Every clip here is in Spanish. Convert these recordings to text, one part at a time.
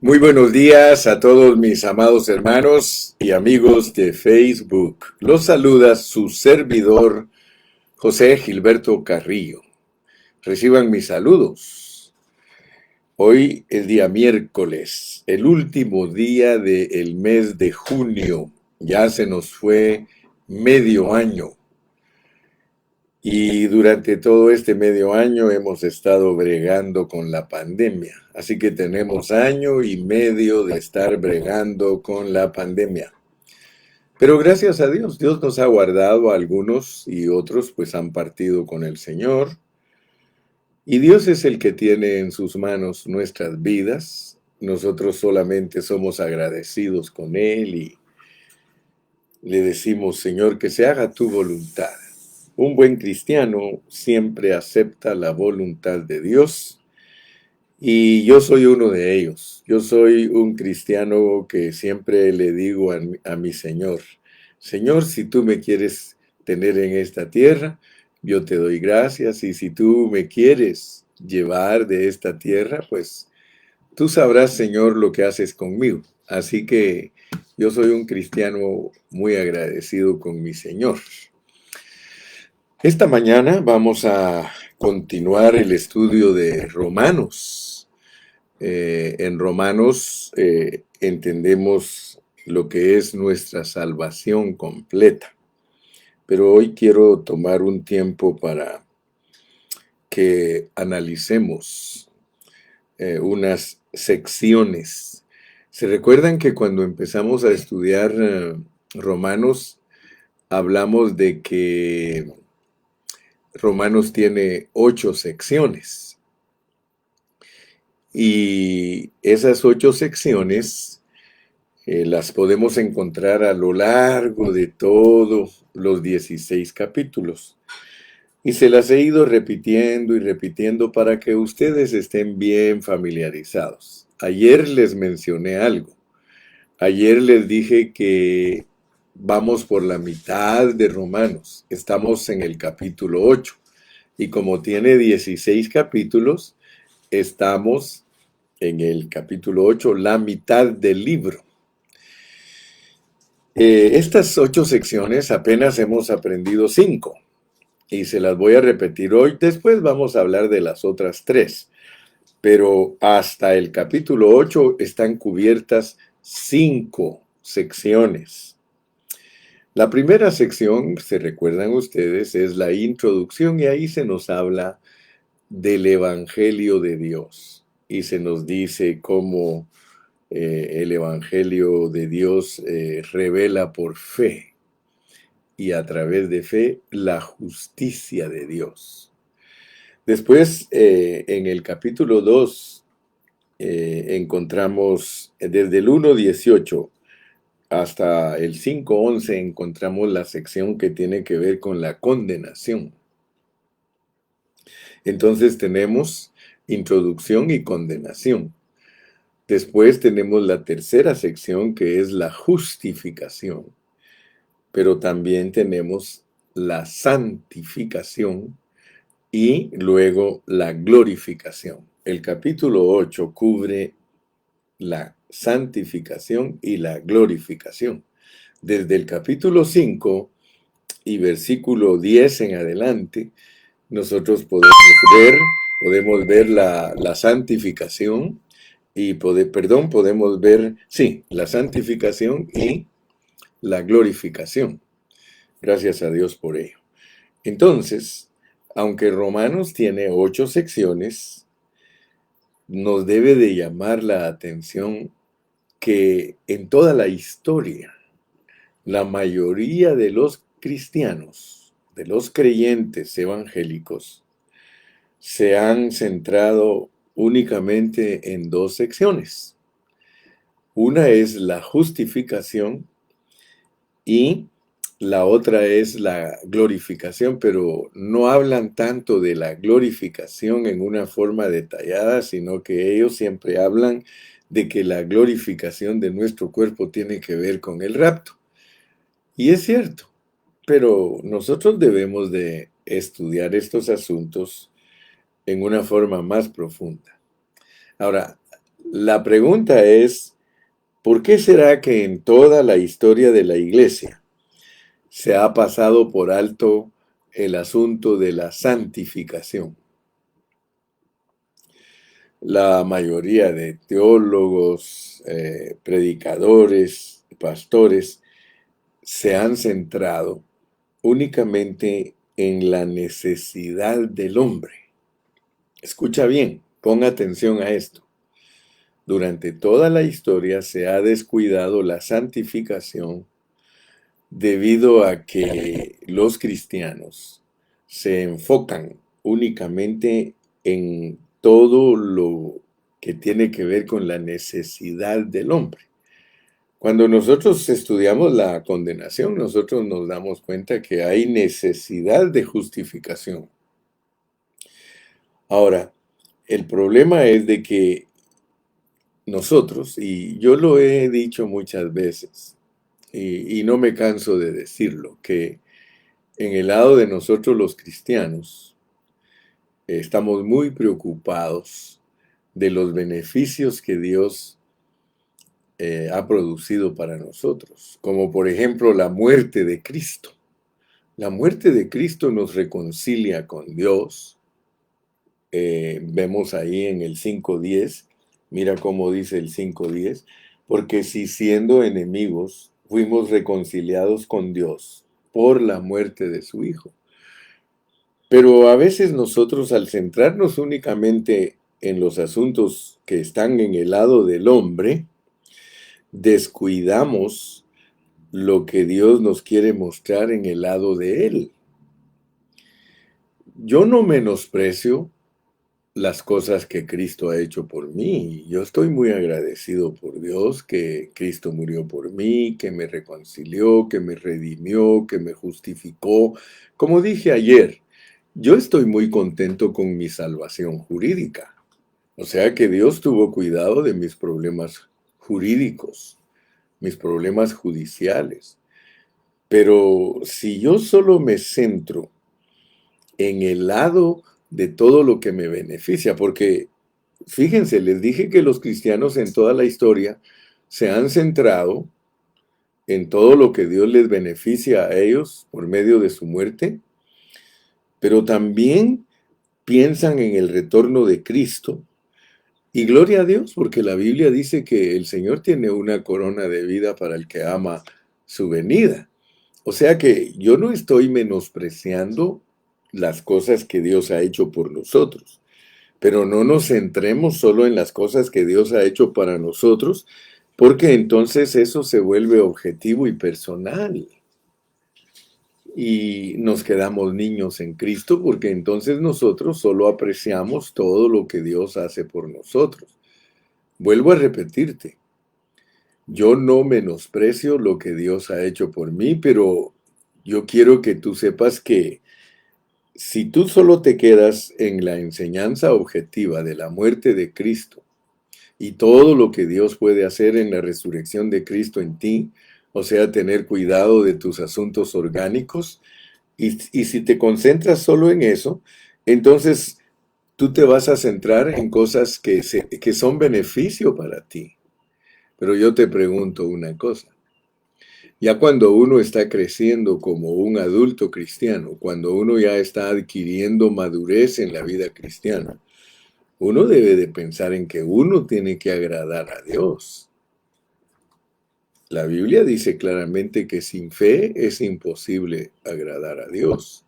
Muy buenos días a todos mis amados hermanos y amigos de Facebook. Los saluda su servidor José Gilberto Carrillo. Reciban mis saludos. Hoy es día miércoles, el último día del mes de junio. Ya se nos fue medio año. Y durante todo este medio año hemos estado bregando con la pandemia. Así que tenemos año y medio de estar bregando con la pandemia. Pero gracias a Dios, Dios nos ha guardado a algunos y otros pues han partido con el Señor. Y Dios es el que tiene en sus manos nuestras vidas. Nosotros solamente somos agradecidos con Él y le decimos, Señor, que se haga tu voluntad. Un buen cristiano siempre acepta la voluntad de Dios y yo soy uno de ellos. Yo soy un cristiano que siempre le digo a mi Señor, Señor, si tú me quieres tener en esta tierra, yo te doy gracias y si tú me quieres llevar de esta tierra, pues tú sabrás, Señor, lo que haces conmigo. Así que yo soy un cristiano muy agradecido con mi Señor. Esta mañana vamos a continuar el estudio de Romanos. En Romanos entendemos lo que es nuestra salvación completa. Pero hoy quiero tomar un tiempo para que analicemos unas secciones. ¿Se recuerdan que cuando empezamos a estudiar Romanos, hablamos de que Romanos tiene 8 secciones? Y esas 8 secciones las podemos encontrar a lo largo de todos los 16 capítulos. Y se las he ido repitiendo y repitiendo para que ustedes estén bien familiarizados. Ayer les mencioné algo. Ayer les dije que vamos por la mitad de Romanos. Estamos en el capítulo 8. Y como tiene 16 capítulos, estamos en el capítulo 8, la mitad del libro. Estas 8 secciones apenas hemos aprendido 5 y se las voy a repetir hoy. Después vamos a hablar de las otras 3, pero hasta el capítulo 8 están cubiertas 5 secciones. La primera sección, se recuerdan ustedes, es la introducción y ahí se nos habla del Evangelio de Dios y se nos dice cómo el Evangelio de Dios revela por fe y a través de fe la justicia de Dios. Después, en el capítulo 2, encontramos desde el 1:18 hasta el 5:11, encontramos la sección que tiene que ver con la condenación. Entonces tenemos introducción y condenación. Después tenemos la tercera sección que es la justificación, pero también tenemos la santificación y luego la glorificación. El capítulo 8 cubre la santificación y la glorificación. Desde el capítulo 5 y versículo 10 en adelante, nosotros podemos ver la santificación y podemos ver, sí, la santificación y la glorificación. Gracias a Dios por ello. Entonces, aunque Romanos tiene 8 secciones, nos debe de llamar la atención que en toda la historia, la mayoría de los cristianos, de los creyentes evangélicos, se han centrado únicamente en 2 secciones. Una es la justificación y la otra es la glorificación, pero no hablan tanto de la glorificación en una forma detallada, sino que ellos siempre hablan de que la glorificación de nuestro cuerpo tiene que ver con el rapto. Y es cierto, pero nosotros debemos de estudiar estos asuntos en una forma más profunda. Ahora, La pregunta es, ¿por qué será que en toda la historia de la iglesia se ha pasado por alto el asunto de la santificación? La mayoría de teólogos, predicadores, pastores, se han centrado únicamente en la necesidad del hombre. Escucha bien, pon atención a esto. Durante toda la historia se ha descuidado la santificación debido a que los cristianos se enfocan únicamente en todo lo que tiene que ver con la necesidad del hombre. Cuando nosotros estudiamos la condenación, nosotros nos damos cuenta que hay necesidad de justificación. Ahora, el problema es de que nosotros, y yo lo he dicho muchas veces, y no me canso de decirlo, que en el lado de nosotros los cristianos estamos muy preocupados de los beneficios que Dios ha producido para nosotros, como por ejemplo la muerte de Cristo. La muerte de Cristo nos reconcilia con Dios. Vemos ahí en el 5:10, mira cómo dice el 5:10, porque si siendo enemigos fuimos reconciliados con Dios por la muerte de su Hijo. Pero a veces nosotros, al centrarnos únicamente en los asuntos que están en el lado del hombre, descuidamos lo que Dios nos quiere mostrar en el lado de Él. Yo no menosprecio las cosas que Cristo ha hecho por mí. Yo estoy muy agradecido por Dios que Cristo murió por mí, que me reconcilió, que me redimió, que me justificó. Como dije ayer, yo estoy muy contento con mi salvación jurídica. O sea que Dios tuvo cuidado de mis problemas jurídicos, mis problemas judiciales. Pero si yo solo me centro en el lado de todo lo que me beneficia, porque fíjense, les dije que los cristianos en toda la historia se han centrado en todo lo que Dios les beneficia a ellos por medio de su muerte, pero también piensan en el retorno de Cristo. Y gloria a Dios, porque la Biblia dice que el Señor tiene una corona de vida para el que ama su venida. O sea que yo no estoy menospreciando las cosas que Dios ha hecho por nosotros, pero no nos centremos solo en las cosas que Dios ha hecho para nosotros, porque entonces eso se vuelve objetivo y personal. Y nos quedamos niños en Cristo, porque entonces nosotros solo apreciamos todo lo que Dios hace por nosotros. Vuelvo a repetirte, yo no menosprecio lo que Dios ha hecho por mí, pero yo quiero que tú sepas que si tú solo te quedas en la enseñanza objetiva de la muerte de Cristo y todo lo que Dios puede hacer en la resurrección de Cristo en ti, o sea, tener cuidado de tus asuntos orgánicos, y si te concentras solo en eso, entonces tú te vas a centrar en cosas que son beneficio para ti. Pero yo te pregunto una cosa. Ya cuando uno está creciendo como un adulto cristiano, cuando uno ya está adquiriendo madurez en la vida cristiana, uno debe de pensar en que uno tiene que agradar a Dios. La Biblia dice claramente que sin fe es imposible agradar a Dios.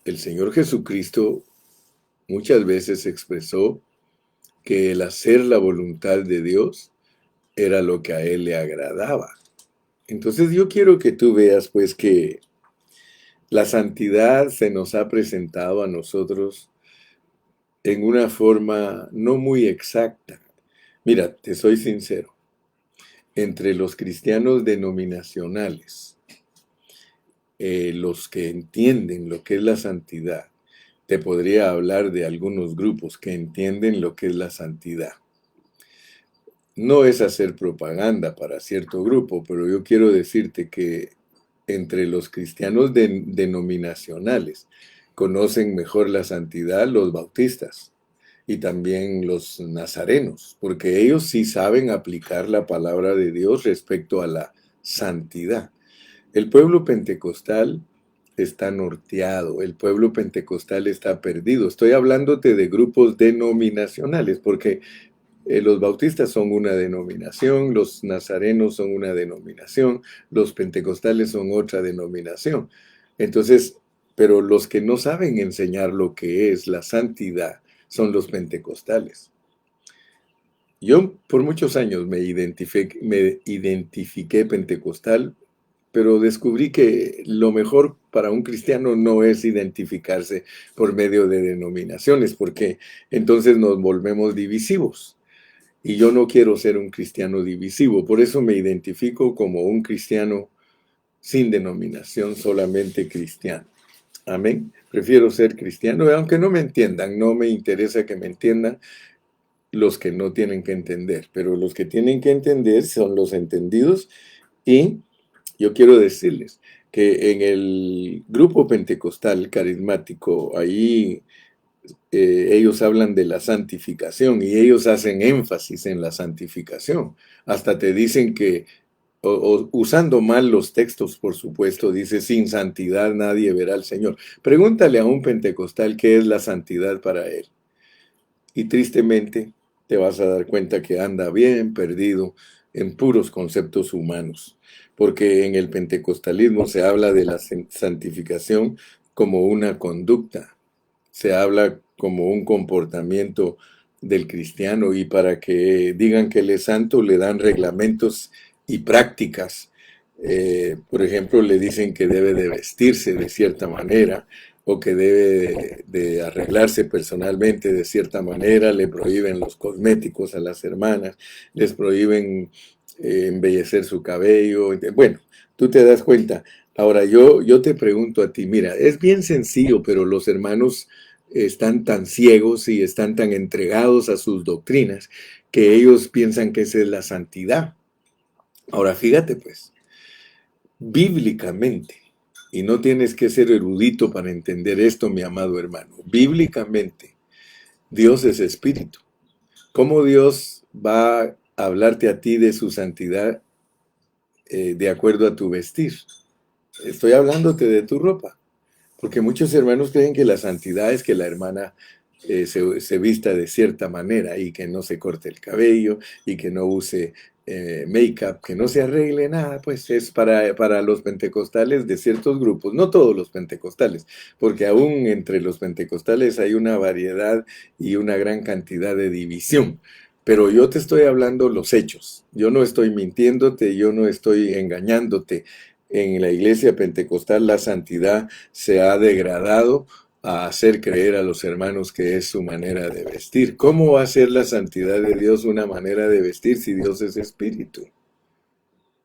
El Señor Jesucristo muchas veces expresó que el hacer la voluntad de Dios era lo que a Él le agradaba. Entonces yo quiero que tú veas pues que la santidad se nos ha presentado a nosotros en una forma no muy exacta. Mira, te soy sincero, entre los cristianos denominacionales, los que entienden lo que es la santidad, te podría hablar de algunos grupos que entienden lo que es la santidad. No es hacer propaganda para cierto grupo, pero yo quiero decirte que entre los cristianos denominacionales conocen mejor la santidad los bautistas y también los nazarenos, porque ellos sí saben aplicar la palabra de Dios respecto a la santidad. El pueblo pentecostal está norteado, el pueblo pentecostal está perdido. Estoy hablándote de grupos denominacionales, porque los bautistas son una denominación, los nazarenos son una denominación, los pentecostales son otra denominación. Entonces, pero los que no saben enseñar lo que es la santidad son los pentecostales. Yo por muchos años me identifiqué pentecostal, pero descubrí que lo mejor para un cristiano no es identificarse por medio de denominaciones, porque entonces nos volvemos divisivos. Y yo no quiero ser un cristiano divisivo, por eso me identifico como un cristiano sin denominación, solamente cristiano. Amén. Prefiero ser cristiano, aunque no me entiendan, no me interesa que me entiendan los que no tienen que entender, pero los que tienen que entender son los entendidos. Y yo quiero decirles que en el grupo pentecostal carismático, ahí ellos hablan de la santificación y ellos hacen énfasis en la santificación. Hasta te dicen que, usando mal los textos, por supuesto, dice, sin santidad nadie verá al Señor. Pregúntale a un pentecostal qué es la santidad para él. Y tristemente te vas a dar cuenta que anda bien perdido en puros conceptos humanos. Porque en el pentecostalismo se habla de la santificación como una conducta, se habla como un comportamiento del cristiano, y para que digan que él es santo le dan reglamentos y prácticas. Por ejemplo, le dicen que debe de vestirse de cierta manera o que debe de arreglarse personalmente de cierta manera, le prohíben los cosméticos a las hermanas, les prohíben embellecer su cabello. Bueno, tú te das cuenta. Ahora yo te pregunto a ti, mira, es bien sencillo, pero los hermanos están tan ciegos y están tan entregados a sus doctrinas que ellos piensan que esa es la santidad. Ahora fíjate pues, bíblicamente, y no tienes que ser erudito para entender esto, mi amado hermano, bíblicamente, Dios es espíritu. ¿Cómo Dios va a hablarte a ti de su santidad de acuerdo a tu vestir? Estoy hablándote de tu ropa. Porque muchos hermanos creen que la santidad es que la hermana se vista de cierta manera y que no se corte el cabello y que no use make-up, que no se arregle nada. Pues es para los pentecostales de ciertos grupos, no todos los pentecostales, porque aún entre los pentecostales hay una variedad y una gran cantidad de división. Pero yo te estoy hablando los hechos. Yo no estoy mintiéndote, yo no estoy engañándote. En la iglesia pentecostal la santidad se ha degradado a hacer creer a los hermanos que es su manera de vestir. ¿Cómo va a ser la santidad de Dios una manera de vestir si Dios es espíritu?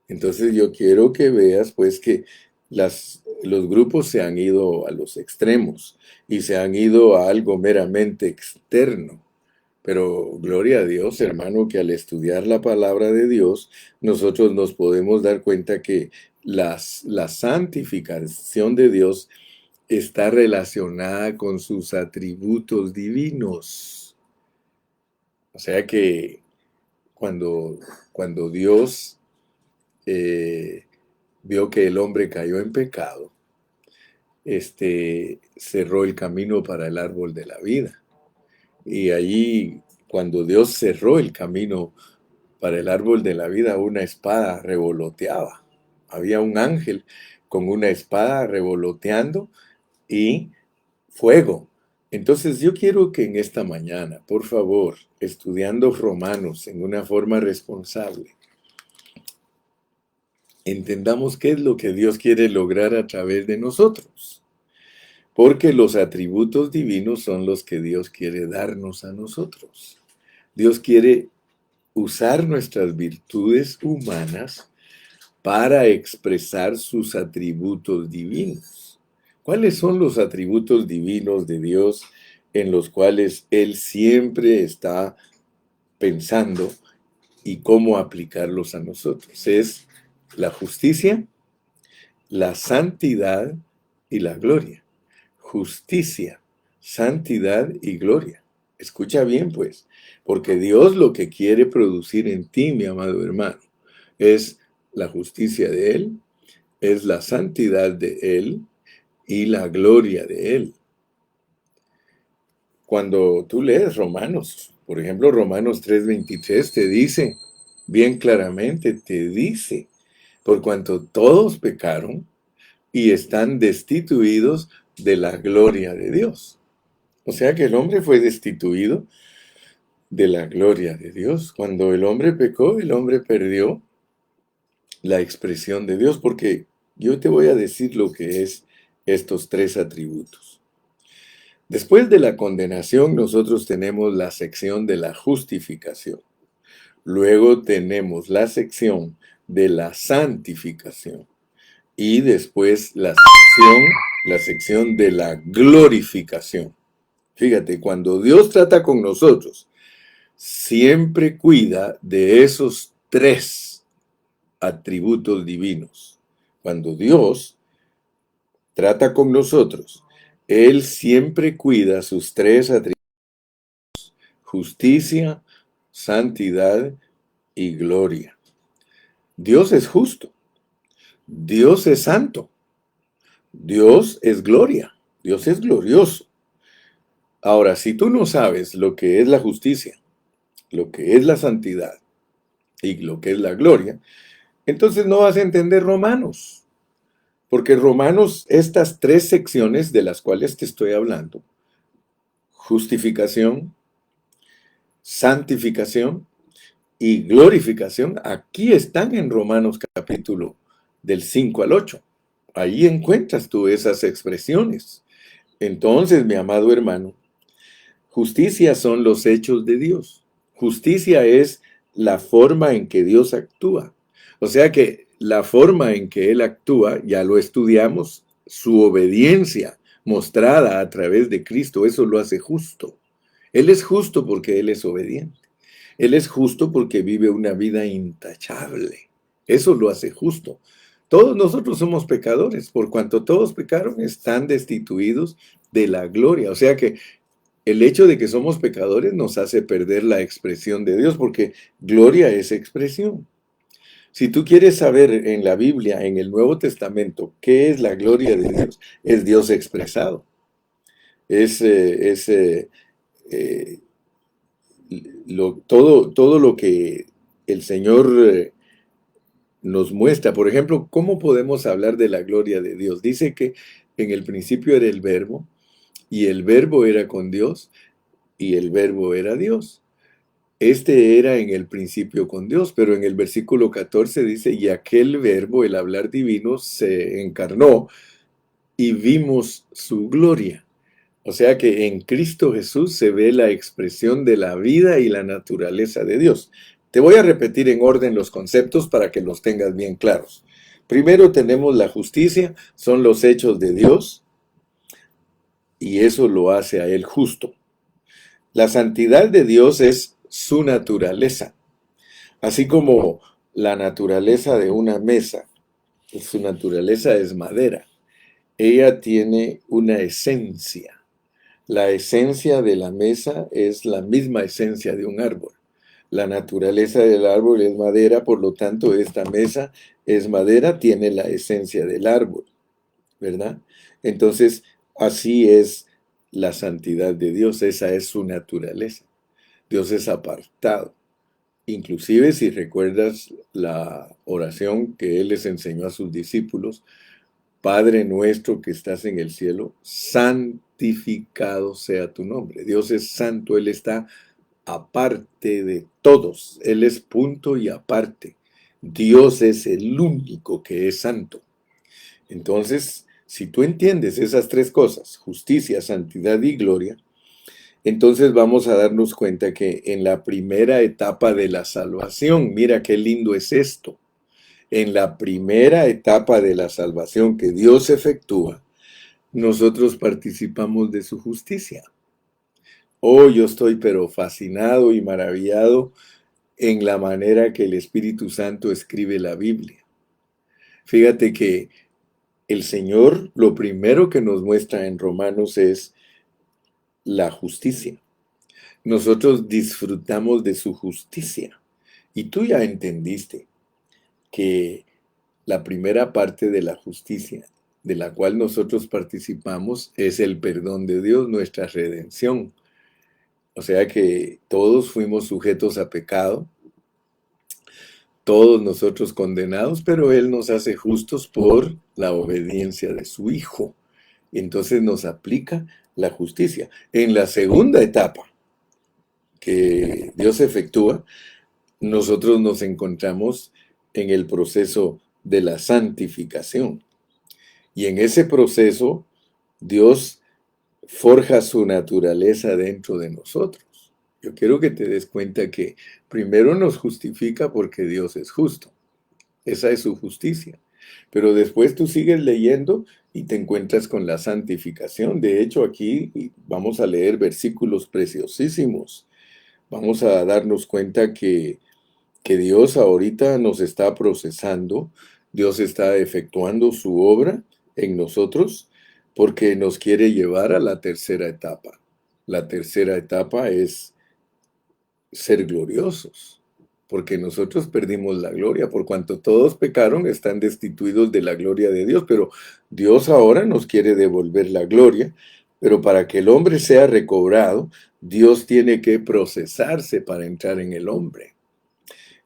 Entonces yo quiero que veas pues que los grupos se han ido a los extremos y se han ido a algo meramente externo. Pero gloria a Dios, hermano, que al estudiar la palabra de Dios, nosotros nos podemos dar cuenta que la santificación de Dios está relacionada con sus atributos divinos. O sea que cuando Dios vio que el hombre cayó en pecado, cerró el camino para el árbol de la vida. Y allí, cuando Dios cerró el camino para el árbol de la vida, una espada revoloteaba. Había un ángel con una espada revoloteando y fuego. Entonces yo quiero que en esta mañana, por favor, estudiando Romanos en una forma responsable, entendamos qué es lo que Dios quiere lograr a través de nosotros. Porque los atributos divinos son los que Dios quiere darnos a nosotros. Dios quiere usar nuestras virtudes humanas para expresar sus atributos divinos. ¿Cuáles son los atributos divinos de Dios en los cuales Él siempre está pensando y cómo aplicarlos a nosotros? Es la justicia, la santidad y la gloria. Justicia, santidad y gloria. Escucha bien, pues, porque Dios lo que quiere producir en ti, mi amado hermano, es la justicia de Él, es la santidad de Él y la gloria de Él. Cuando tú lees Romanos, por ejemplo, Romanos 3:23 te dice, bien claramente, te dice, por cuanto todos pecaron y están destituidos de la gloria de Dios. O sea que el hombre fue destituido de la gloria de Dios. Cuando el hombre pecó, el hombre perdió la expresión de Dios, porque yo te voy a decir lo que es estos tres atributos. Después de la condenación, nosotros tenemos la sección de la justificación. Luego tenemos la sección de la santificación. Y después la sección de la glorificación. Fíjate, cuando Dios trata con nosotros, siempre cuida de esos tres atributos divinos. Cuando Dios trata con nosotros, Él siempre cuida sus tres atributos: justicia, santidad y gloria. Dios es justo, Dios es santo, Dios es gloria, Dios es glorioso. Ahora, si tú no sabes lo que es la justicia, lo que es la santidad y lo que es la gloria, entonces no vas a entender Romanos. Porque Romanos, estas tres secciones de las cuales te estoy hablando, justificación, santificación y glorificación, aquí están en Romanos capítulo del 5 al 8. Ahí encuentras tú esas expresiones. Entonces, mi amado hermano, justicia son los hechos de Dios. Justicia es la forma en que Dios actúa. O sea que la forma en que Él actúa, ya lo estudiamos, su obediencia mostrada a través de Cristo, eso lo hace justo. Él es justo porque Él es obediente. Él es justo porque vive una vida intachable. Eso lo hace justo. Todos nosotros somos pecadores, por cuanto todos pecaron, están destituidos de la gloria. O sea que el hecho de que somos pecadores nos hace perder la expresión de Dios, porque gloria es expresión. Si tú quieres saber en la Biblia, en el Nuevo Testamento, qué es la gloria de Dios, es Dios expresado. Es todo lo que el Señor nos muestra. Por ejemplo, ¿cómo podemos hablar de la gloria de Dios? Dice que en el principio era el Verbo, y el Verbo era con Dios, y el Verbo era Dios. Este era en el principio con Dios, pero en el versículo 14 dice, y aquel Verbo, el hablar divino, se encarnó y vimos su gloria. O sea que en Cristo Jesús se ve la expresión de la vida y la naturaleza de Dios. Te voy a repetir en orden los conceptos para que los tengas bien claros. Primero tenemos la justicia, son los hechos de Dios, y eso lo hace a Él justo. La santidad de Dios es su naturaleza, así como la naturaleza de una mesa. Su naturaleza es madera. Ella tiene una esencia. La esencia de la mesa es la misma esencia de un árbol. La naturaleza del árbol es madera, por lo tanto, esta mesa es madera, tiene la esencia del árbol, ¿verdad? Entonces, así es la santidad de Dios, esa es su naturaleza. Dios es apartado. Inclusive, si recuerdas la oración que Él les enseñó a sus discípulos, Padre nuestro que estás en el cielo, santificado sea tu nombre. Dios es santo, Él está aparte de todos. Él es punto y aparte. Dios es el único que es santo. Entonces, si tú entiendes esas tres cosas, justicia, santidad y gloria, entonces vamos a darnos cuenta que en la primera etapa de la salvación, mira qué lindo es esto. En la primera etapa de la salvación que Dios efectúa, nosotros participamos de su justicia. Oh, yo estoy pero fascinado y maravillado en la manera que el Espíritu Santo escribe la Biblia. Fíjate que el Señor lo primero que nos muestra en Romanos es la justicia. nosotros disfrutamos de su justicia. Y tú ya entendiste que la primera parte de la justicia de la cual nosotros participamos es el perdón de Dios, nuestra redención. O sea que todos fuimos sujetos a pecado, todos nosotros condenados, pero Él nos hace justos por la obediencia de su Hijo. Entonces nos aplica la justicia. En la segunda etapa que Dios efectúa, nosotros nos encontramos en el proceso de la santificación. Y en ese proceso, Dios forja su naturaleza dentro de nosotros. Yo quiero que te des cuenta que primero nos justifica porque Dios es justo. Esa es su justicia. Pero después tú sigues leyendo y te encuentras con la santificación. De hecho, aquí vamos a leer versículos preciosísimos. Vamos a darnos cuenta que Dios ahorita nos está procesando, Dios está efectuando su obra en nosotros porque nos quiere llevar a la tercera etapa. La tercera etapa es ser gloriosos, porque nosotros perdimos la gloria, por cuanto todos pecaron, están destituidos de la gloria de Dios, pero Dios ahora nos quiere devolver la gloria, pero para que el hombre sea recobrado, Dios tiene que procesarse para entrar en el hombre.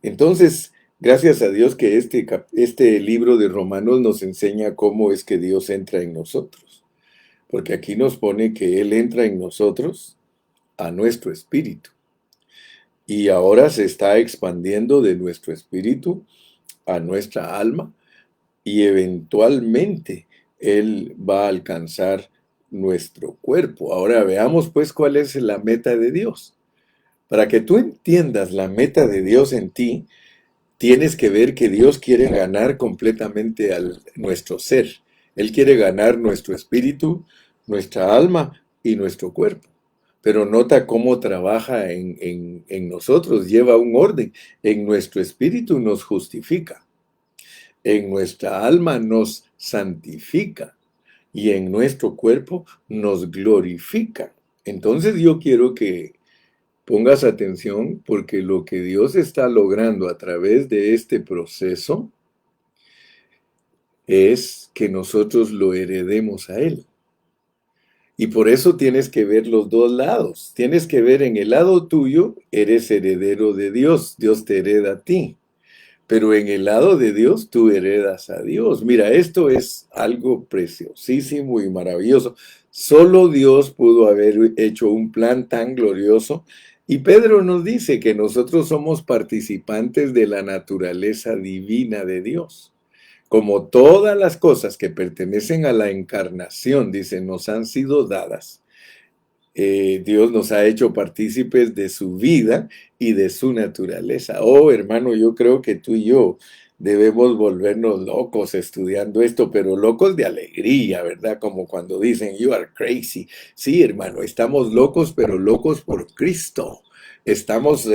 Entonces, gracias a Dios que este libro de Romanos nos enseña cómo es que Dios entra en nosotros, porque aquí nos pone que Él entra en nosotros a nuestro espíritu. Y ahora se está expandiendo de nuestro espíritu a nuestra alma y eventualmente Él va a alcanzar nuestro cuerpo. Ahora veamos pues cuál es la meta de Dios. Para que tú entiendas la meta de Dios en ti, tienes que ver que Dios quiere ganar completamente a nuestro ser. Él quiere ganar nuestro espíritu, nuestra alma y nuestro cuerpo. Pero nota cómo trabaja en nosotros, lleva un orden. En nuestro espíritu nos justifica, en nuestra alma nos santifica y en nuestro cuerpo nos glorifica. Entonces yo quiero que pongas atención porque lo que Dios está logrando a través de este proceso es que nosotros lo heredemos a Él. Y por eso tienes que ver los dos lados. Tienes que ver en el lado tuyo, eres heredero de Dios, Dios te hereda a ti. Pero en el lado de Dios, tú heredas a Dios. Mira, esto es algo preciosísimo y maravilloso. Solo Dios pudo haber hecho un plan tan glorioso. Y Pedro nos dice que nosotros somos participantes de la naturaleza divina de Dios. Como todas las cosas que pertenecen a la encarnación, dice, nos han sido dadas. Dios nos ha hecho partícipes de su vida y de su naturaleza. Oh, hermano, yo creo que tú y yo debemos volvernos locos estudiando esto, pero locos de alegría, ¿verdad? Como cuando dicen, you are crazy. Sí, hermano, estamos locos, pero locos por Cristo. Estamos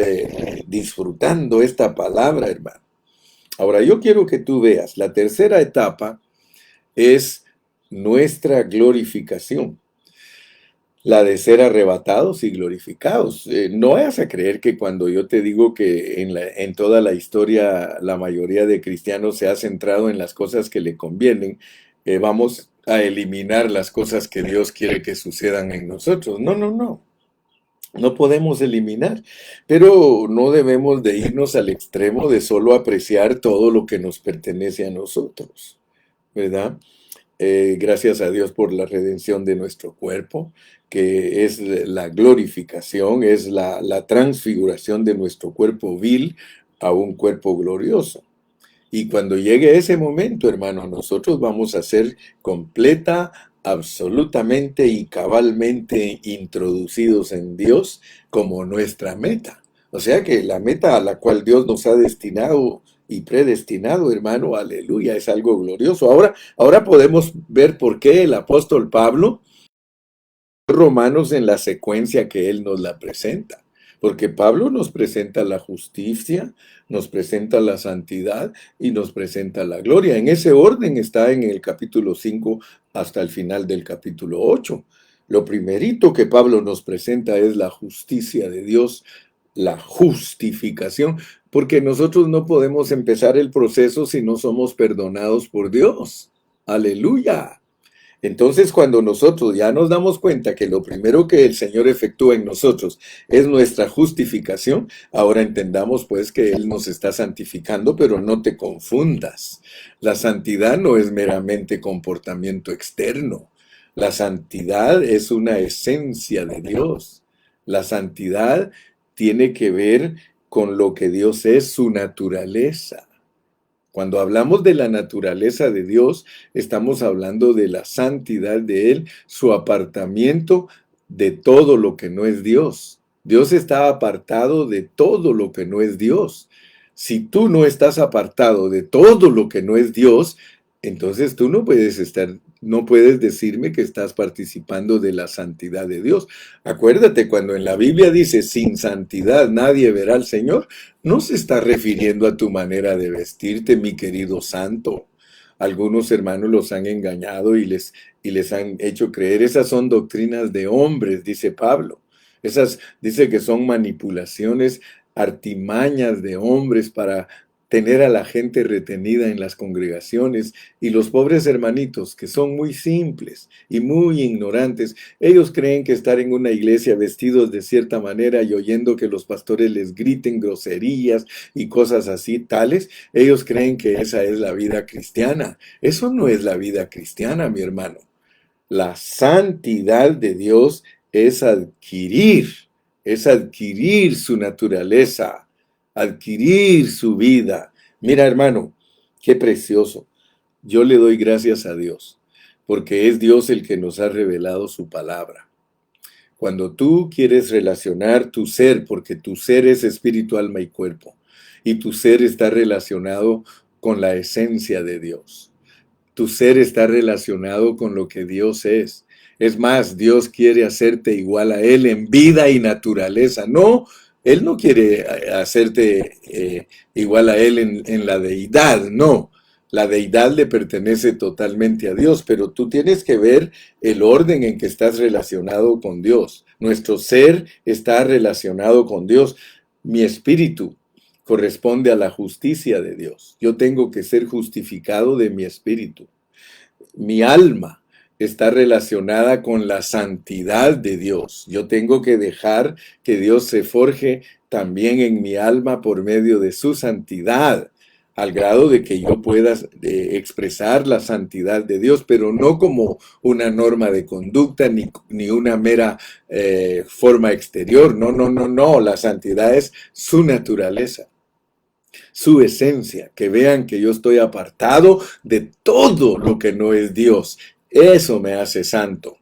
disfrutando esta palabra, hermano. Ahora, yo quiero que tú veas, la tercera etapa es nuestra glorificación. La de ser arrebatados y glorificados. No vayas a creer que cuando yo te digo que en toda la historia la mayoría de cristianos se ha centrado en las cosas que le convienen, vamos a eliminar las cosas que Dios quiere que sucedan en nosotros. No, no, no. No podemos eliminar, pero no debemos de irnos al extremo de solo apreciar todo lo que nos pertenece a nosotros, ¿verdad? Gracias a Dios por la redención de nuestro cuerpo, que es la glorificación, es la transfiguración de nuestro cuerpo vil a un cuerpo glorioso. Y cuando llegue ese momento, hermano, nosotros vamos a ser completa, absolutamente y cabalmente introducidos en Dios como nuestra meta. O sea que la meta a la cual Dios nos ha destinado y predestinado, hermano, aleluya, es algo glorioso. Ahora podemos ver por qué el apóstol Pablo, Romanos en la secuencia que él nos la presenta. Porque Pablo nos presenta la justicia, nos presenta la santidad y nos presenta la gloria. En ese orden está en el capítulo 5 hasta el final del capítulo 8. Lo primerito que Pablo nos presenta es la justicia de Dios, la justificación, porque nosotros no podemos empezar el proceso si no somos perdonados por Dios. Aleluya. Entonces, cuando nosotros ya nos damos cuenta que lo primero que el Señor efectúa en nosotros es nuestra justificación, ahora entendamos pues que Él nos está santificando, pero no te confundas. La santidad no es meramente comportamiento externo. La santidad es una esencia de Dios. La santidad tiene que ver con lo que Dios es, su naturaleza. Cuando hablamos de la naturaleza de Dios, estamos hablando de la santidad de Él, su apartamiento de todo lo que no es Dios. Dios está apartado de todo lo que no es Dios. Si tú no estás apartado de todo lo que no es Dios, entonces tú no puedes decirme que estás participando de la santidad de Dios. Acuérdate, cuando en la Biblia dice, sin santidad nadie verá al Señor, no se está refiriendo a tu manera de vestirte, mi querido santo. Algunos hermanos los han engañado y les han hecho creer. Esas son doctrinas de hombres, dice Pablo. Esas dice que son manipulaciones, artimañas de hombres para tener a la gente retenida en las congregaciones, y los pobres hermanitos que son muy simples y muy ignorantes, ellos creen que estar en una iglesia vestidos de cierta manera y oyendo que los pastores les griten groserías y cosas así tales, ellos creen que esa es la vida cristiana. Eso no es la vida cristiana, mi hermano. La santidad de Dios es adquirir su naturaleza, adquirir su vida. Mira, hermano, qué precioso. Yo le doy gracias a Dios, porque es Dios el que nos ha revelado su palabra. Cuando tú quieres relacionar tu ser, porque tu ser es espíritu, alma y cuerpo, y tu ser está relacionado con la esencia de Dios. Tu ser está relacionado con lo que Dios es. Es más, Dios quiere hacerte igual a Él en vida y naturaleza. No, Él no quiere hacerte igual a Él en la deidad, no. La deidad le pertenece totalmente a Dios, pero tú tienes que ver el orden en que estás relacionado con Dios. Nuestro ser está relacionado con Dios. Mi espíritu corresponde a la justicia de Dios. Yo tengo que ser justificado de mi espíritu. Mi alma está relacionada con la santidad de Dios. Yo tengo que dejar que Dios se forje también en mi alma por medio de su santidad, al grado de que yo pueda expresar la santidad de Dios, pero no como una norma de conducta ni una mera forma exterior. No, no, no, no. La santidad es su naturaleza, su esencia, que vean que yo estoy apartado de todo lo que no es Dios. Eso me hace santo,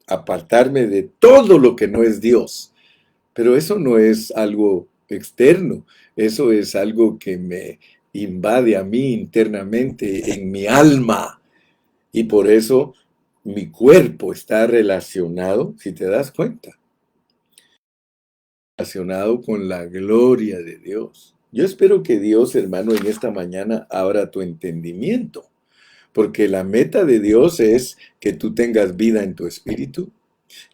apartarme de todo lo que no es Dios. Pero eso no es algo externo, eso es algo que me invade a mí internamente, en mi alma. Y por eso mi cuerpo está relacionado, si te das cuenta, relacionado con la gloria de Dios. Yo espero que Dios, hermano, en esta mañana abra tu entendimiento, porque la meta de Dios es que tú tengas vida en tu espíritu,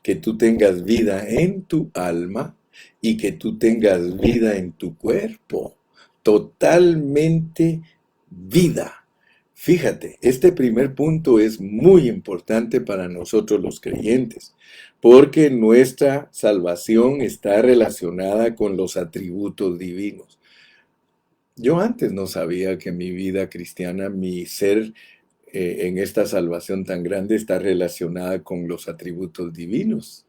que tú tengas vida en tu alma y que tú tengas vida en tu cuerpo. Totalmente vida. Fíjate, este primer punto es muy importante para nosotros los creyentes, porque nuestra salvación está relacionada con los atributos divinos. Yo antes no sabía que mi vida cristiana, mi ser en esta salvación tan grande está relacionada con los atributos divinos.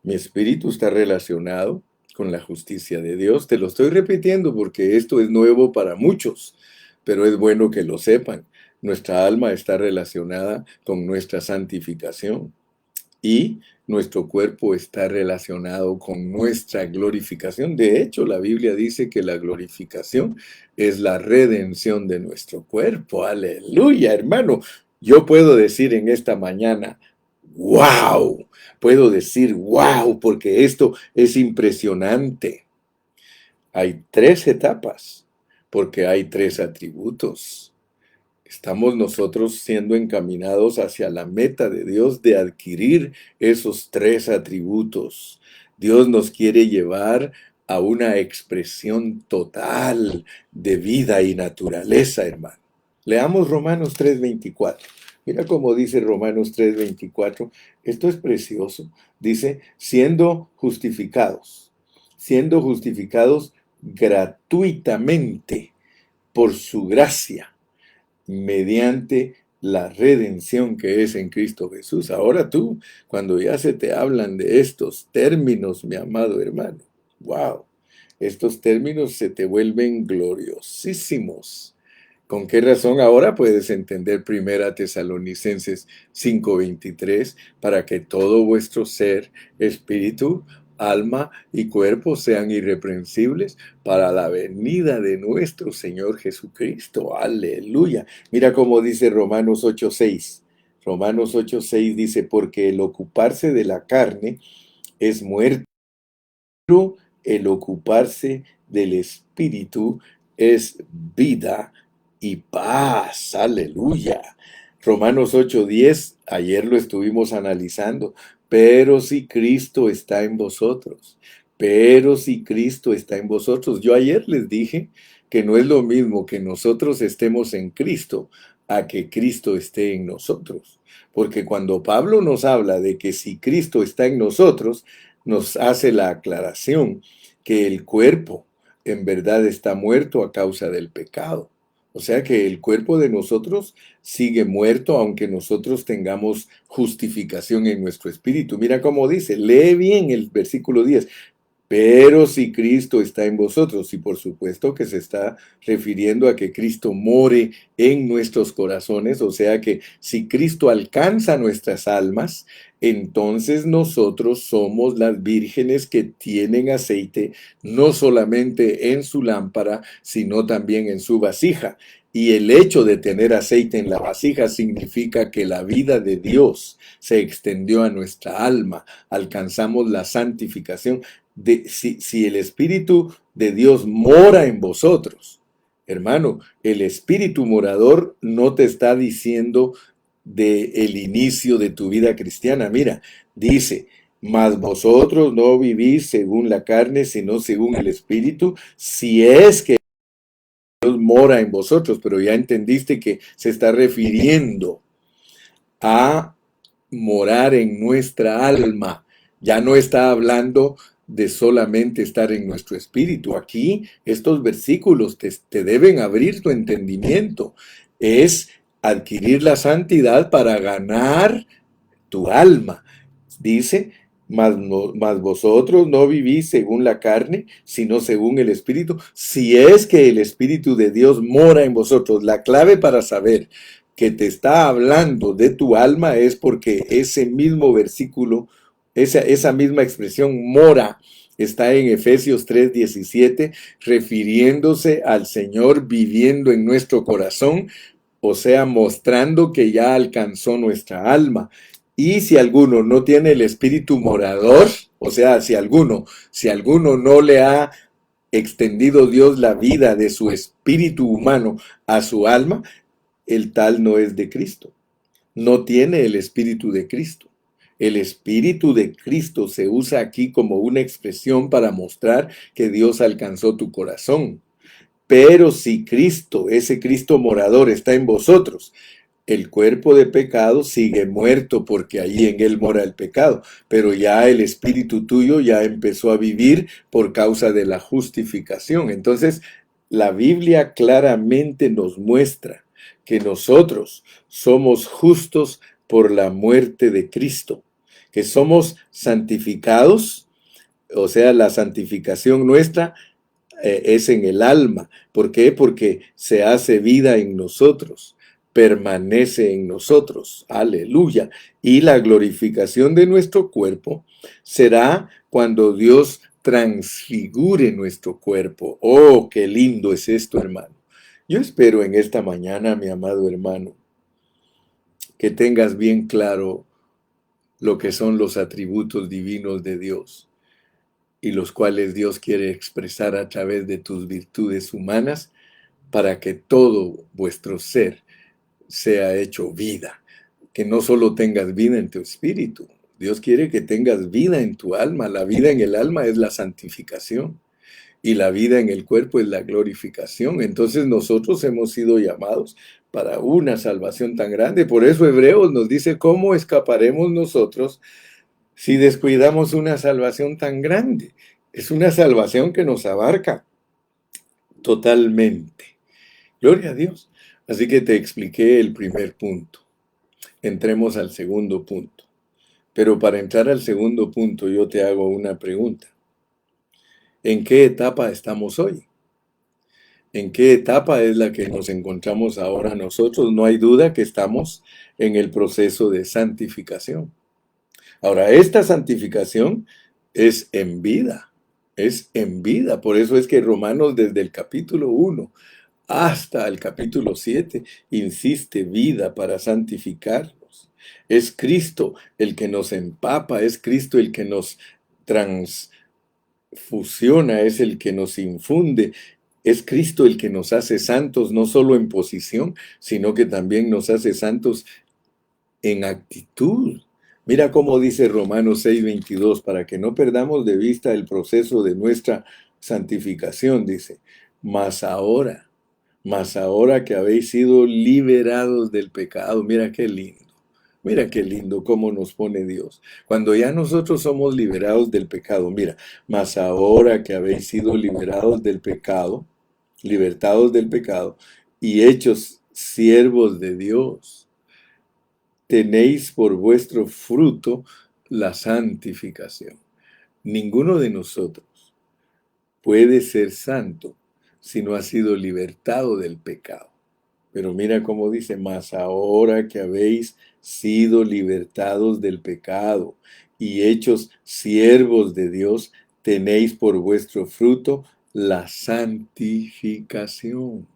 Mi espíritu está relacionado con la justicia de Dios. Te lo estoy repitiendo porque esto es nuevo para muchos, pero es bueno que lo sepan. Nuestra alma está relacionada con nuestra santificación y nuestro cuerpo está relacionado con nuestra glorificación. De hecho, la Biblia dice que la glorificación es la redención de nuestro cuerpo. Aleluya, hermano. Yo puedo decir en esta mañana, wow, puedo decir wow, porque esto es impresionante. Hay tres etapas, porque hay tres atributos. Estamos nosotros siendo encaminados hacia la meta de Dios de adquirir esos tres atributos. Dios nos quiere llevar a una expresión total de vida y naturaleza, hermano. Leamos Romanos 3:24. Mira cómo dice Romanos 3:24. Esto es precioso. Dice, siendo justificados gratuitamente por su gracia mediante la redención que es en Cristo Jesús. Ahora tú, cuando ya se te hablan de estos términos, mi amado hermano, wow, estos términos se te vuelven gloriosísimos. ¿Con qué razón ahora puedes entender Primera Tesalonicenses 5:23 para que todo vuestro ser, espíritu, alma y cuerpo sean irreprensibles para la venida de nuestro Señor Jesucristo? Aleluya. Mira cómo dice Romanos 8:6. Romanos 8:6 dice, porque el ocuparse de la carne es muerte, pero el ocuparse del espíritu es vida y paz. Aleluya. Romanos 8:10, ayer lo estuvimos analizando. Pero si Cristo está en vosotros, pero si Cristo está en vosotros. Yo ayer les dije que no es lo mismo que nosotros estemos en Cristo a que Cristo esté en nosotros. Porque cuando Pablo nos habla de que si Cristo está en nosotros, nos hace la aclaración que el cuerpo en verdad está muerto a causa del pecado. O sea que el cuerpo de nosotros sigue muerto aunque nosotros tengamos justificación en nuestro espíritu. Mira cómo dice, lee bien el versículo 10. Pero si Cristo está en vosotros, y por supuesto que se está refiriendo a que Cristo more en nuestros corazones, o sea que si Cristo alcanza nuestras almas, entonces nosotros somos las vírgenes que tienen aceite no solamente en su lámpara, sino también en su vasija. Y el hecho de tener aceite en la vasija significa que la vida de Dios se extendió a nuestra alma, alcanzamos la santificación. Si el Espíritu de Dios mora en vosotros, hermano, el Espíritu morador no te está diciendo de el inicio de tu vida cristiana. Mira, dice, mas vosotros no vivís según la carne, sino según el Espíritu, si es que Dios mora en vosotros. Pero ya entendiste que se está refiriendo a morar en nuestra alma. Ya no está hablando de solamente estar en nuestro espíritu. Aquí estos versículos te deben abrir tu entendimiento. Es adquirir la santidad para ganar tu alma. Dice, mas vosotros no vivís según la carne, sino según el Espíritu, si es que el Espíritu de Dios mora en vosotros. La clave para saber que te está hablando de tu alma es porque ese mismo versículo, esa misma expresión mora, está en Efesios 3:17, refiriéndose al Señor viviendo en nuestro corazón, o sea, mostrando que ya alcanzó nuestra alma. Y si alguno no tiene el espíritu morador, o sea, si alguno no le ha extendido Dios la vida de su espíritu humano a su alma, el tal no es de Cristo. No tiene el espíritu de Cristo. El espíritu de Cristo se usa aquí como una expresión para mostrar que Dios alcanzó tu corazón. Pero si Cristo, ese Cristo morador, está en vosotros, el cuerpo de pecado sigue muerto porque ahí en él mora el pecado, pero ya el espíritu tuyo ya empezó a vivir por causa de la justificación. Entonces, la Biblia claramente nos muestra que nosotros somos justos por la muerte de Cristo, que somos santificados, o sea, la santificación nuestra es en el alma. ¿Por qué? Porque se hace vida en nosotros, permanece en nosotros. Aleluya. Y la glorificación de nuestro cuerpo será cuando Dios transfigure nuestro cuerpo. Oh, qué lindo es esto, hermano. Yo espero en esta mañana, mi amado hermano, que tengas bien claro lo que son los atributos divinos de Dios y los cuales Dios quiere expresar a través de tus virtudes humanas para que todo vuestro ser sea hecho vida, que no solo tengas vida en tu espíritu. Dios quiere que tengas vida en tu alma. La vida en el alma es la santificación y la vida en el cuerpo es la glorificación. Entonces nosotros hemos sido llamados para una salvación tan grande. Por eso Hebreos nos dice, ¿cómo escaparemos nosotros si descuidamos una salvación tan grande? Es una salvación que nos abarca totalmente. Gloria a Dios. Así que te expliqué el primer punto. Entremos al segundo punto. Pero para entrar al segundo punto, yo te hago una pregunta. ¿En qué etapa estamos hoy? ¿En qué etapa es la que nos encontramos ahora nosotros? No hay duda que estamos en el proceso de santificación. Ahora, esta santificación es en vida. Es en vida. Por eso es que Romanos desde el capítulo 1 hasta el capítulo 7 insiste vida para santificarnos. Es Cristo el que nos empapa, es Cristo el que nos transfusiona, es el que nos infunde, es Cristo el que nos hace santos, no solo en posición, sino que también nos hace santos en actitud. Mira cómo dice Romanos 6:22, para que no perdamos de vista el proceso de nuestra santificación, dice, mas ahora que habéis sido liberados del pecado. Mira qué lindo cómo nos pone Dios. Cuando ya nosotros somos liberados del pecado, mira, mas ahora que habéis sido liberados del pecado, libertados del pecado y hechos siervos de Dios, tenéis por vuestro fruto la santificación. Ninguno de nosotros puede ser santo si no ha sido libertado del pecado. Pero mira cómo dice, mas ahora que habéis sido libertados del pecado y hechos siervos de Dios, tenéis por vuestro fruto la santificación.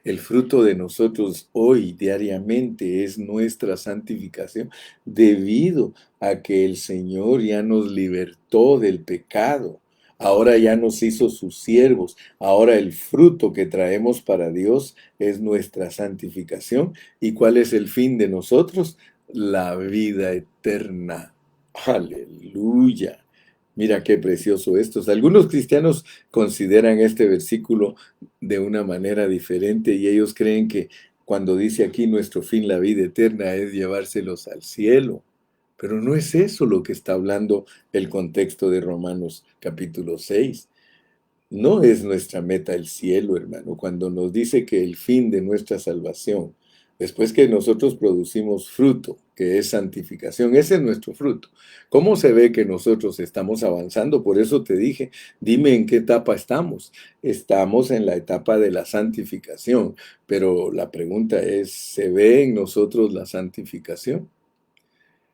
El fruto de nosotros hoy diariamente es nuestra santificación debido a que el Señor ya nos libertó del pecado. Ahora ya nos hizo sus siervos. Ahora el fruto que traemos para Dios es nuestra santificación. ¿Y cuál es el fin de nosotros? La vida eterna. Aleluya. Mira qué precioso esto. Algunos cristianos consideran este versículo de una manera diferente y ellos creen que cuando dice aquí nuestro fin, la vida eterna, es llevárselos al cielo. Pero no es eso lo que está hablando el contexto de Romanos capítulo 6. No es nuestra meta el cielo, hermano. Cuando nos dice que el fin de nuestra salvación, después que nosotros producimos fruto, que es santificación, ese es nuestro fruto. ¿Cómo se ve que nosotros estamos avanzando? Por eso te dije, dime en qué etapa estamos. Estamos en la etapa de la santificación, pero la pregunta es, ¿se ve en nosotros la santificación?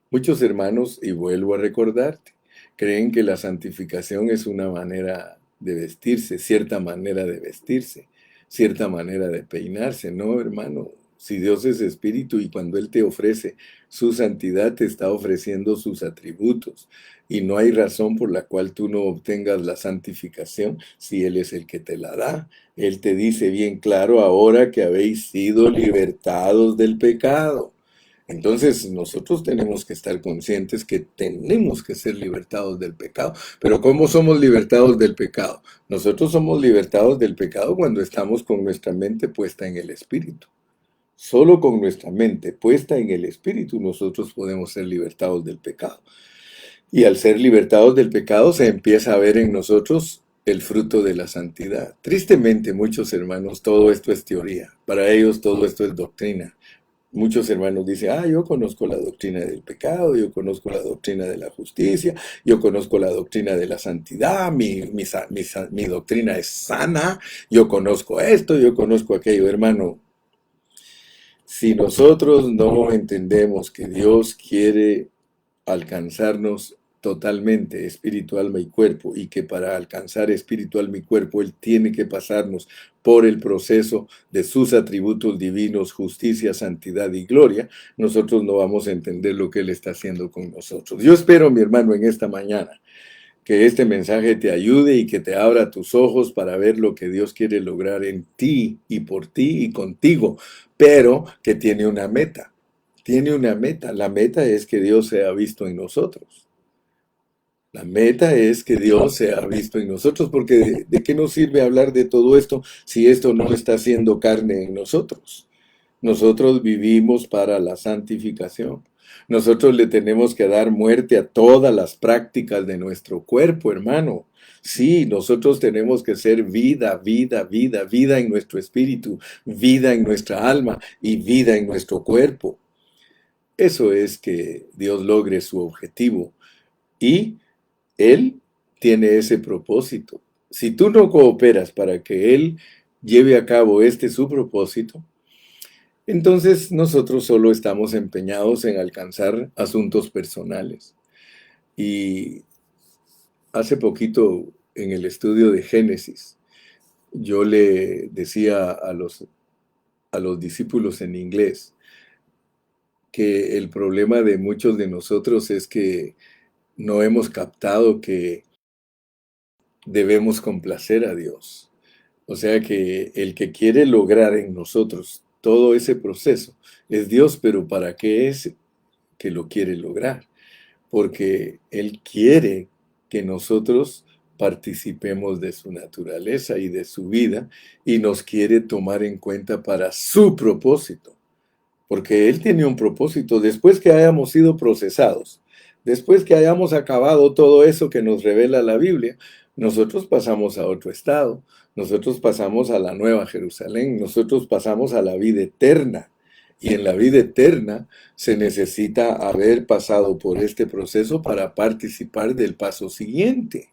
Muchos hermanos, y vuelvo a recordarte, creen que la santificación es una manera de vestirse, cierta manera de vestirse, cierta manera de peinarse. No, hermano, si Dios es espíritu y cuando Él te ofrece su santidad, te está ofreciendo sus atributos. Y no hay razón por la cual tú no obtengas la santificación si Él es el que te la da. Él te dice bien claro, ahora que habéis sido libertados del pecado. Entonces nosotros tenemos que estar conscientes que tenemos que ser libertados del pecado. Pero ¿cómo somos libertados del pecado? Nosotros somos libertados del pecado cuando estamos con nuestra mente puesta en el Espíritu. Solo con nuestra mente puesta en el Espíritu nosotros podemos ser libertados del pecado. Y al ser libertados del pecado se empieza a ver en nosotros el fruto de la santidad. Tristemente, muchos hermanos, todo esto es teoría. Para ellos todo esto es doctrina. Muchos hermanos dicen, yo conozco la doctrina del pecado, yo conozco la doctrina de la justicia, yo conozco la doctrina de la santidad, mi doctrina es sana, yo conozco esto, yo conozco aquello. Hermano, si nosotros no entendemos que Dios quiere alcanzarnos totalmente, espíritu, alma y cuerpo, y que para alcanzar espíritu, alma y cuerpo, Él tiene que pasarnos por el proceso de sus atributos divinos, justicia, santidad y gloria, nosotros no vamos a entender lo que Él está haciendo con nosotros. Yo espero, mi hermano, en esta mañana, Que este mensaje te ayude y que te abra tus ojos para ver lo que Dios quiere lograr en ti y por ti y contigo, pero que tiene una meta. Tiene una meta. La meta es que Dios sea visto en nosotros. La meta es que Dios sea visto en nosotros, porque ¿de qué nos sirve hablar de todo esto si esto no está haciendo carne en nosotros? Nosotros vivimos para la santificación. Nosotros le tenemos que dar muerte a todas las prácticas de nuestro cuerpo, hermano. Sí, nosotros tenemos que ser vida, vida, vida, vida en nuestro espíritu, vida en nuestra alma y vida en nuestro cuerpo. Eso es que Dios logre su objetivo y Él tiene ese propósito. Si tú no cooperas para que Él lleve a cabo este su propósito, entonces nosotros solo estamos empeñados en alcanzar asuntos personales. Y hace poquito en el estudio de Génesis, yo le decía a los discípulos en inglés que el problema de muchos de nosotros es que no hemos captado que debemos complacer a Dios. O sea que el que quiere lograr en nosotros todo ese proceso es Dios, pero ¿para qué es que lo quiere lograr? Porque Él quiere que nosotros participemos de su naturaleza y de su vida y nos quiere tomar en cuenta para su propósito. Porque Él tiene un propósito después que hayamos sido procesados, después que hayamos acabado todo eso que nos revela la Biblia, nosotros pasamos a otro estado, nosotros pasamos a la Nueva Jerusalén, nosotros pasamos a la vida eterna. Y en la vida eterna se necesita haber pasado por este proceso para participar del paso siguiente.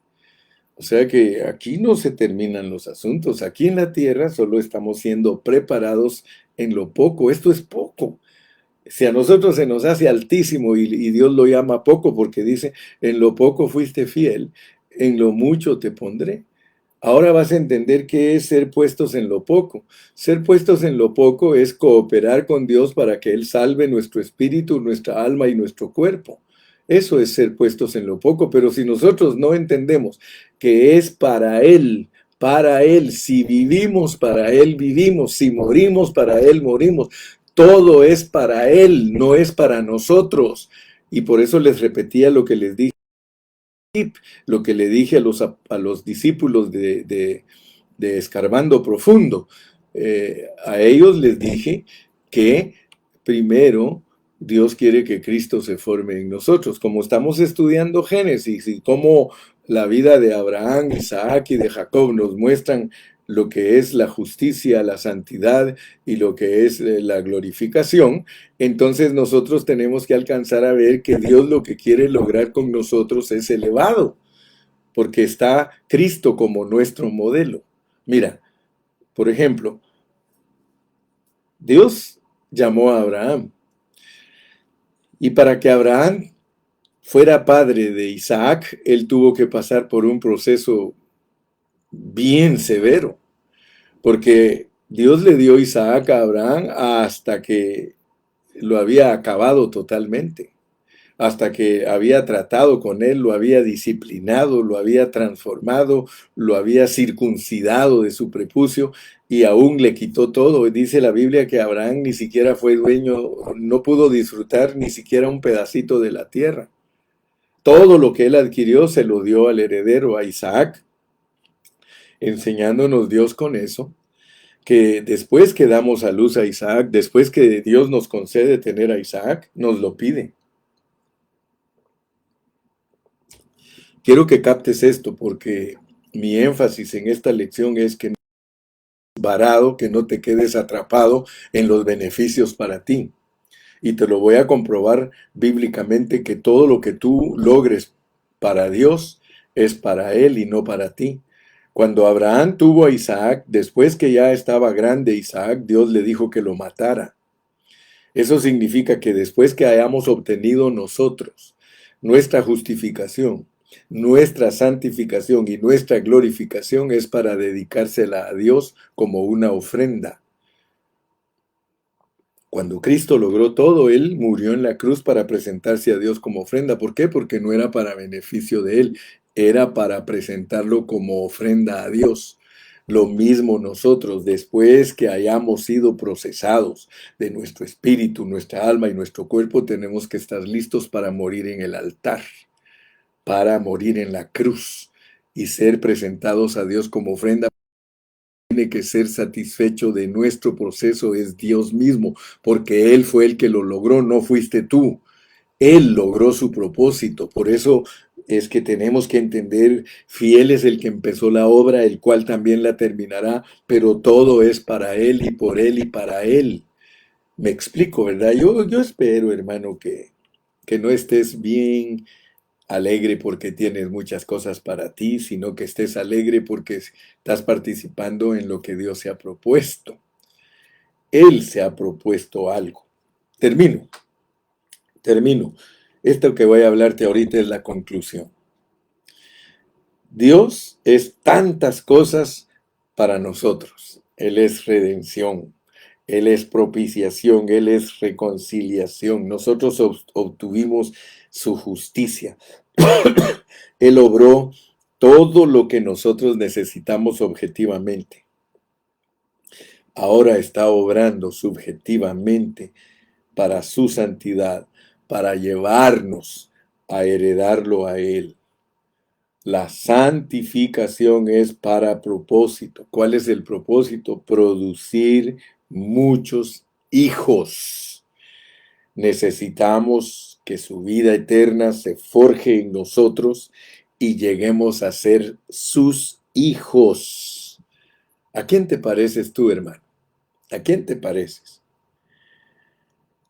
O sea que aquí no se terminan los asuntos. Aquí en la tierra solo estamos siendo preparados en lo poco. Esto es poco. Si a nosotros se nos hace altísimo y Dios lo llama poco porque dice, en lo poco fuiste fiel, en lo mucho te pondré. Ahora vas a entender qué es ser puestos en lo poco. Ser puestos en lo poco es cooperar con Dios para que Él salve nuestro espíritu, nuestra alma y nuestro cuerpo. Eso es ser puestos en lo poco, pero si nosotros no entendemos que es para Él, si vivimos para Él, vivimos, si morimos para Él, morimos, todo es para Él, no es para nosotros. Y por eso les repetía lo que les dije, lo que le dije a los discípulos de Escarbando Profundo. A ellos les dije que primero Dios quiere que Cristo se forme en nosotros. Como estamos estudiando Génesis y cómo la vida de Abraham, Isaac y de Jacob nos muestran lo que es la justicia, la santidad y lo que es la glorificación, entonces nosotros tenemos que alcanzar a ver que Dios lo que quiere lograr con nosotros es elevado, porque está Cristo como nuestro modelo. Mira, por ejemplo, Dios llamó a Abraham y para que Abraham fuera padre de Isaac, él tuvo que pasar por un proceso bien severo, porque Dios le dio Isaac a Abraham hasta que lo había acabado totalmente, hasta que había tratado con él, lo había disciplinado, lo había transformado, lo había circuncidado de su prepucio y aún le quitó todo. Dice la Biblia que Abraham ni siquiera fue dueño, no pudo disfrutar ni siquiera un pedacito de la tierra. Todo lo que él adquirió se lo dio al heredero, a Isaac, enseñándonos Dios con eso, que después que damos a luz a Isaac, después que Dios nos concede tener a Isaac, nos lo pide. Quiero que captes esto porque mi énfasis en esta lección es que no estés varado, que no te quedes atrapado en los beneficios para ti. Y te lo voy a comprobar bíblicamente que todo lo que tú logres para Dios es para Él y no para ti. Cuando Abraham tuvo a Isaac, después que ya estaba grande Isaac, Dios le dijo que lo matara. Eso significa que después que hayamos obtenido nosotros nuestra justificación, nuestra santificación y nuestra glorificación es para dedicársela a Dios como una ofrenda. Cuando Cristo logró todo, Él murió en la cruz para presentarse a Dios como ofrenda. ¿Por qué? Porque no era para beneficio de Él. era para presentarlo como ofrenda a Dios. Lo mismo nosotros, después que hayamos sido procesados de nuestro espíritu, nuestra alma y nuestro cuerpo, tenemos que estar listos para morir en el altar, para morir en la cruz y ser presentados a Dios como ofrenda. Tiene que ser satisfecho de nuestro proceso es Dios mismo, porque Él fue el que lo logró, no fuiste tú. Él logró su propósito. Por eso es que tenemos que entender, fiel es el que empezó la obra, el cual también la terminará, pero todo es para Él y por Él y para Él. Me explico, ¿verdad? Yo espero, hermano, que no estés bien alegre porque tienes muchas cosas para ti, sino que estés alegre porque estás participando en lo que Dios se ha propuesto. Él se ha propuesto algo. Termino, termino. Esto que voy a hablarte ahorita es la conclusión. Dios es tantas cosas para nosotros. Él es redención, Él es propiciación, Él es reconciliación. Nosotros obtuvimos su justicia. Él obró todo lo que nosotros necesitamos objetivamente. Ahora está obrando subjetivamente para su santidad, para llevarnos a heredarlo a Él. La santificación es para propósito. ¿Cuál es el propósito? Producir muchos hijos. Necesitamos que su vida eterna se forje en nosotros y lleguemos a ser sus hijos. ¿A quién te pareces tú, hermano? ¿A quién te pareces?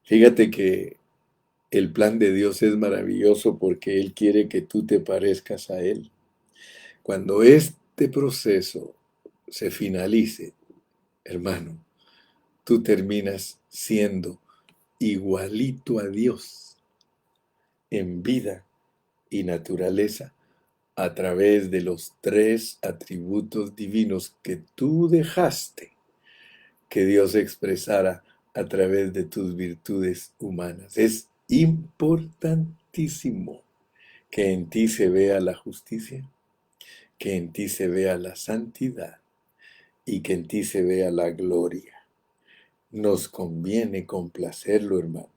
Fíjate que el plan de Dios es maravilloso porque Él quiere que tú te parezcas a Él. Cuando este proceso se finalice, hermano, tú terminas siendo igualito a Dios en vida y naturaleza a través de los tres atributos divinos que tú dejaste que Dios expresara a través de tus virtudes humanas. Es importantísimo que en ti se vea la justicia, que en ti se vea la santidad y que en ti se vea la gloria. Nos conviene complacerlo, hermano,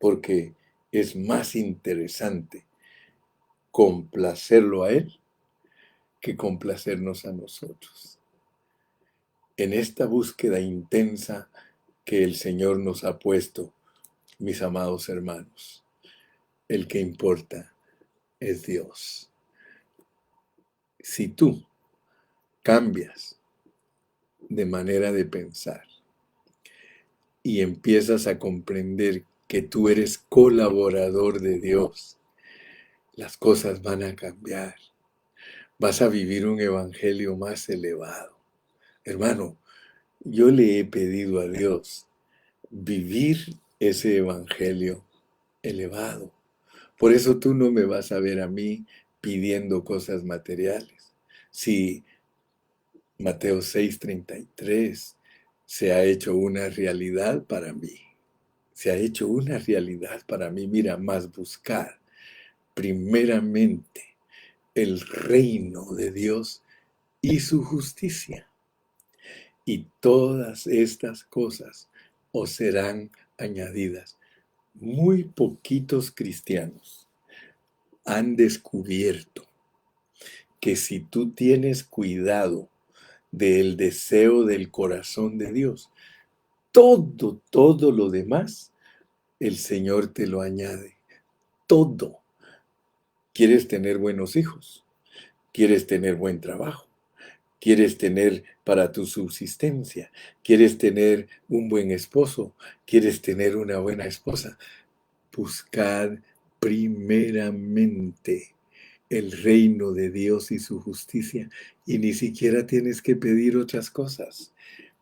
porque es más interesante complacerlo a Él que complacernos a nosotros. En esta búsqueda intensa que el Señor nos ha puesto, mis amados hermanos, el que importa es Dios. Si tú cambias de manera de pensar y empiezas a comprender que tú eres colaborador de Dios, las cosas van a cambiar. Vas a vivir un evangelio más elevado. Hermano, yo le he pedido a Dios vivir ese evangelio elevado. Por eso tú no me vas a ver a mí pidiendo cosas materiales. Si Mateo 6:33 se ha hecho una realidad para mí, se ha hecho una realidad para mí, mira, más buscar primeramente el reino de Dios y su justicia. Y todas estas cosas os serán añadidas. Muy poquitos cristianos han descubierto que si tú tienes cuidado del deseo del corazón de Dios, todo lo demás, el Señor te lo añade. Todo. ¿Quieres tener buenos hijos? ¿Quieres tener buen trabajo? ¿Quieres tener para tu subsistencia? ¿Quieres tener un buen esposo? ¿Quieres tener una buena esposa? Buscad primeramente el reino de Dios y su justicia, y ni siquiera tienes que pedir otras cosas.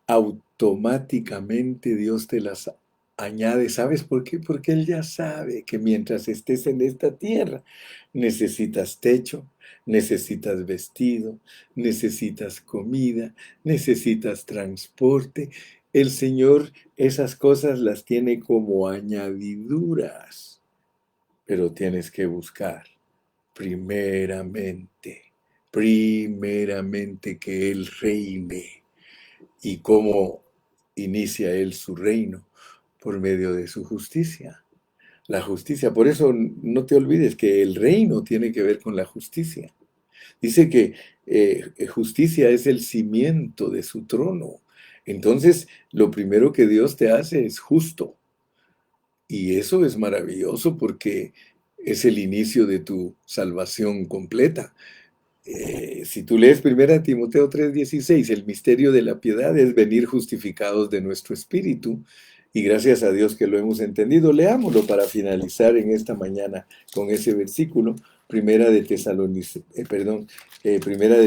Automáticamente Dios te las añade. ¿Sabes por qué? Porque Él ya sabe que mientras estés en esta tierra, necesitas techo, necesitas vestido, necesitas comida, necesitas transporte. El Señor esas cosas las tiene como añadiduras, pero tienes que buscar primeramente que Él reine. ¿Y cómo inicia Él su reino? Por medio de su justicia. La justicia, por eso no te olvides que el reino tiene que ver con la justicia. Dice que justicia es el cimiento de su trono. Entonces, lo primero que Dios te hace es justo. Y eso es maravilloso porque es el inicio de tu salvación completa. Si tú lees 1 Timoteo 3:16, el misterio de la piedad es venir justificados de nuestro espíritu. Y gracias a Dios que lo hemos entendido, leámoslo para finalizar en esta mañana con ese versículo, Primera de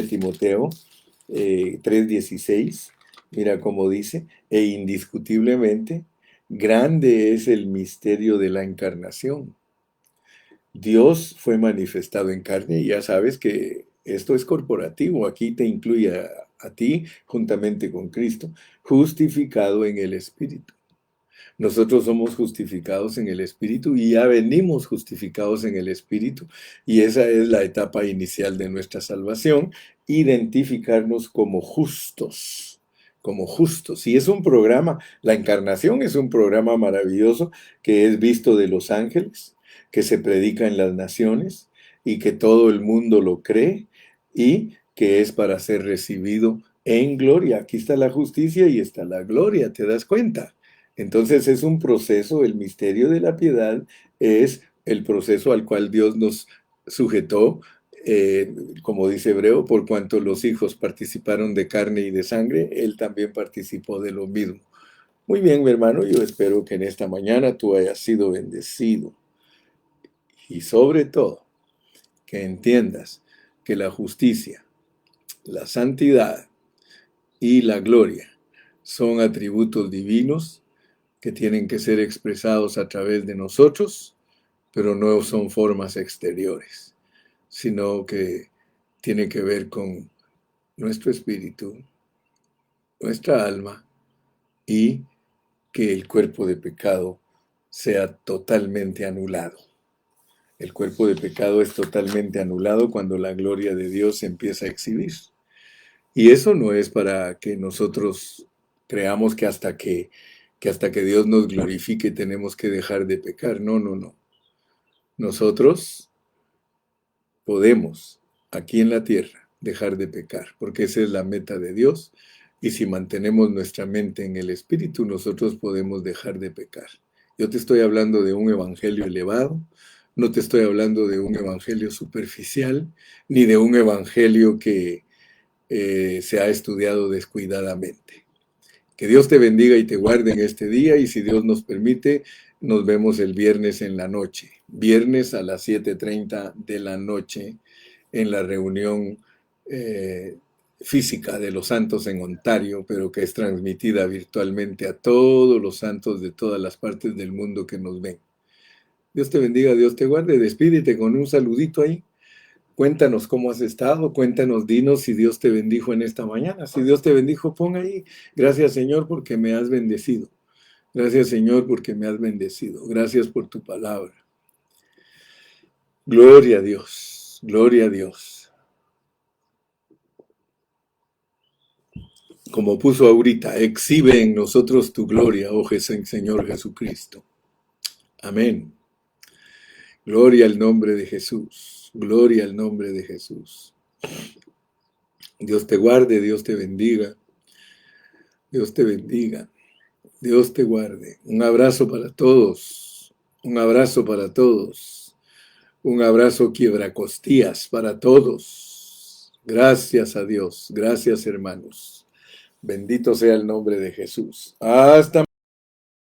Timoteo 3:16. Mira cómo dice, e indiscutiblemente, grande es el misterio de la encarnación. Dios fue manifestado en carne y ya sabes que esto es corporativo. Aquí te incluye a ti juntamente con Cristo, justificado en el Espíritu. Nosotros somos justificados en el Espíritu y ya venimos justificados en el Espíritu. Y esa es la etapa inicial de nuestra salvación, identificarnos como justos. Como justos. Y es un programa, la encarnación es un programa maravilloso que es visto de los ángeles, que se predica en las naciones y que todo el mundo lo cree y que es para ser recibido en gloria. Aquí está la justicia y está la gloria, ¿te das cuenta? Entonces es un proceso, el misterio de la piedad es el proceso al cual Dios nos sujetó, como dice Hebreo, por cuanto los hijos participaron de carne y de sangre, Él también participó de lo mismo. Muy bien, mi hermano, yo espero que en esta mañana tú hayas sido bendecido y sobre todo que entiendas que la justicia, la santidad y la gloria son atributos divinos que tienen que ser expresados a través de nosotros, pero no son formas exteriores, sino que tiene que ver con nuestro espíritu, nuestra alma y que el cuerpo de pecado sea totalmente anulado. El cuerpo de pecado es totalmente anulado cuando la gloria de Dios se empieza a exhibir. Y eso no es para que nosotros creamos que hasta que Dios nos glorifique tenemos que dejar de pecar. No, no, no. Nosotros podemos, aquí en la tierra, dejar de pecar, porque esa es la meta de Dios. Y si mantenemos nuestra mente en el Espíritu, nosotros podemos dejar de pecar. Yo te estoy hablando de un evangelio elevado, no te estoy hablando de un evangelio superficial, ni de un evangelio que se ha estudiado descuidadamente. Que Dios te bendiga y te guarde en este día y si Dios nos permite, nos vemos el viernes en la noche. Viernes a las 7:30 de la noche en la reunión física de los santos en Ontario, pero que es transmitida virtualmente a todos los santos de todas las partes del mundo que nos ven. Dios te bendiga, Dios te guarde. Despídete con un saludito ahí. Cuéntanos cómo has estado, cuéntanos, dinos si Dios te bendijo en esta mañana. Si Dios te bendijo, pon ahí. Gracias, Señor, porque me has bendecido. Gracias, Señor, porque me has bendecido. Gracias por tu palabra. Gloria a Dios. Gloria a Dios. Como puso ahorita, exhibe en nosotros tu gloria, oh Señor Jesucristo. Amén. Gloria al nombre de Jesús. Gloria al nombre de Jesús. Dios te guarde, Dios te bendiga. Dios te bendiga. Dios te guarde. Un abrazo para todos. Un abrazo para todos. Un abrazo quiebracostías para todos. Gracias a Dios. Gracias, hermanos. Bendito sea el nombre de Jesús. Hasta